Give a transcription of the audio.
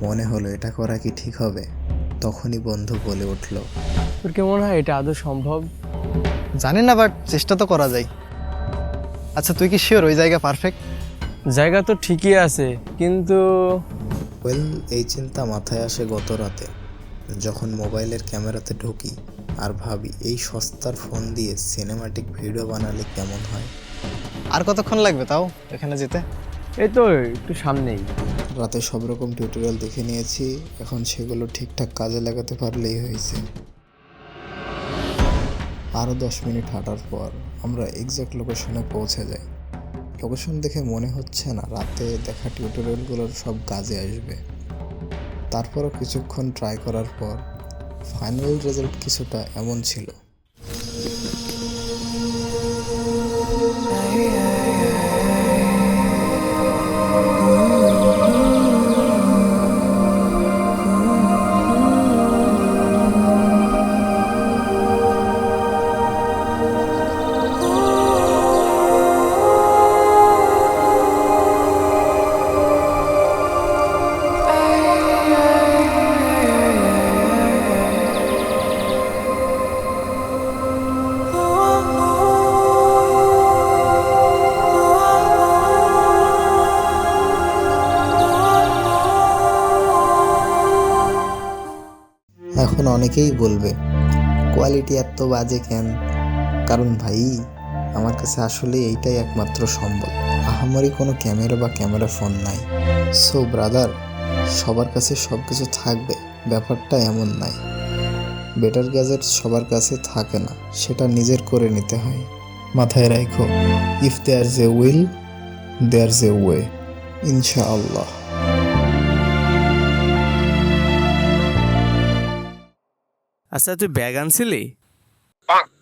মনে হলো এটা করা কি ঠিক হবে। তখনই বন্ধু বলে উঠল, তোর কি মনে হয় এটা আদৌ সম্ভব? জানি না, বাট চেষ্টা তো করা যায়। আচ্ছা, তুই কি শিওর ওই জায়গা পারফেক্ট? জায়গা তো ঠিকই আছে, কিন্তু ওয়েল, এই চিন্তা মাথায় আসে গত রাতে, যখন মোবাইলের ক্যামেরাতে ঢুকি আর ভাবি এই সস্তার ফোন দিয়ে সিনেমাটিক ভিডিও বানালে কেমন হয়। আর কতক্ষণ লাগবে তাও এখানে যেতে? এই তো একটু সামনেই। রাতে সব রকম টিউটোরিয়াল দেখে নিয়েছি, এখন সেগুলো ঠিকঠাক কাজে লাগাতে পারলেই হয়েছে। আরও 10 মিনিট হাঁটার পর আমরা এক্স্যাক্ট লোকেশনে পৌঁছে যাই। লোকেশন দেখে মনে হচ্ছে না রাতে দেখা টিউটোরিয়ালগুলোর সব কাজে আসবে। তারপরও কিছুক্ষণ ট্রাই করার পর ফাইনাল রেজাল্ট কিছুটা এমন ছিল। এখন অনেকেই বলবে কোয়ালিটি এত বাজে কেন, কারণ ভাই আমার কাছে আসলে এইটাই একমাত্র সম্বল। আহামরি কোনো ক্যামেরা বা ক্যামেরা ফোন নাই। সো ব্রাদার, সবার কাছে সব কিছু থাকবে ব্যাপারটা এমন নাই। বেটার গ্যাজেট সবার কাছে থাকে না, সেটা নিজের করে নিতে হয়। মাথায় রাখো, if there's A will there's a way, ইনশাআল্লাহ। আচ্ছা, তুই ব্যাগ আনছিলি?